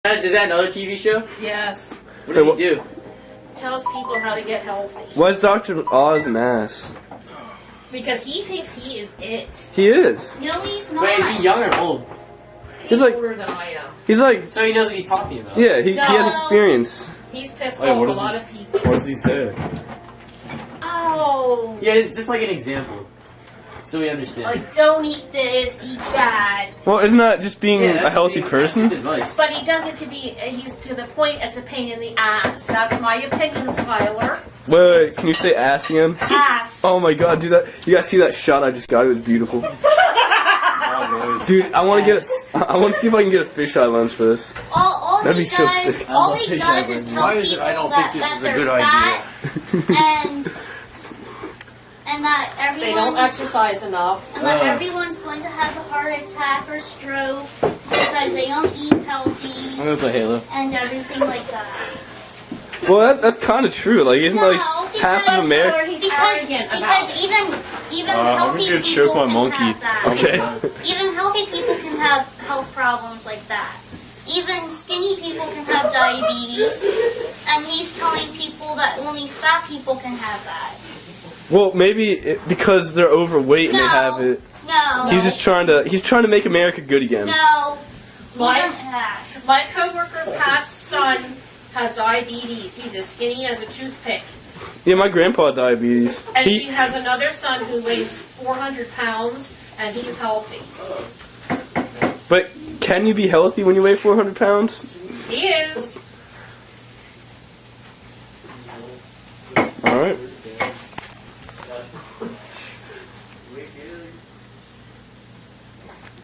Is that another TV show? Yes. What does he do? Tells people how to get healthy. Why is Dr. Oz an ass? Because he thinks he is it. He is. No, he's not. Wait, is he young or old? He's like- older than I am. He's like, So he knows what he's talking about. yeah, he has No. experience. He's pissed Wait, off what a is lot he- of people. What does he say? Oh. Yeah, it's just like an example. So we understand. Like, don't eat this, eat that. Well, isn't that just being Yeah, a that's healthy that's person? his advice. But he does it to be, he's to the point it's a pain in the ass. That's my opinion, Skylar. Wait, can you say ass again? Ass. Oh my god, dude, you guys see that shot I just got? It was beautiful. Dude, I want to see if I can get a fisheye lens for this. All That'd he be so does, sick. all love he fish does eye is lenses. tell Why is it people I don't that, think this that is a they're good fat and that They don't everyone exercise enough. and that everyone's going to have a heart attack or stroke because they don't eat healthy I'm gonna play Halo. and everything like that. Well, that's kind of true. Like, isn't like half of America? He's Because arrogant about it. even I'm healthy gonna people choke my can monkey. have that. Okay. Even healthy people can have health problems like that. Even skinny people can have diabetes. And he's telling people that only fat people can have that. Well, maybe because they're overweight and they No. have it. No. He's trying to make America good again. No. He's Why? an ass. My coworker Pat's son has diabetes. He's as skinny as a toothpick. Yeah, my grandpa had diabetes. And she has another son who weighs 400 pounds, and he's healthy. But can you be healthy when you weigh 400 pounds? He is. All right.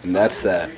And that's that.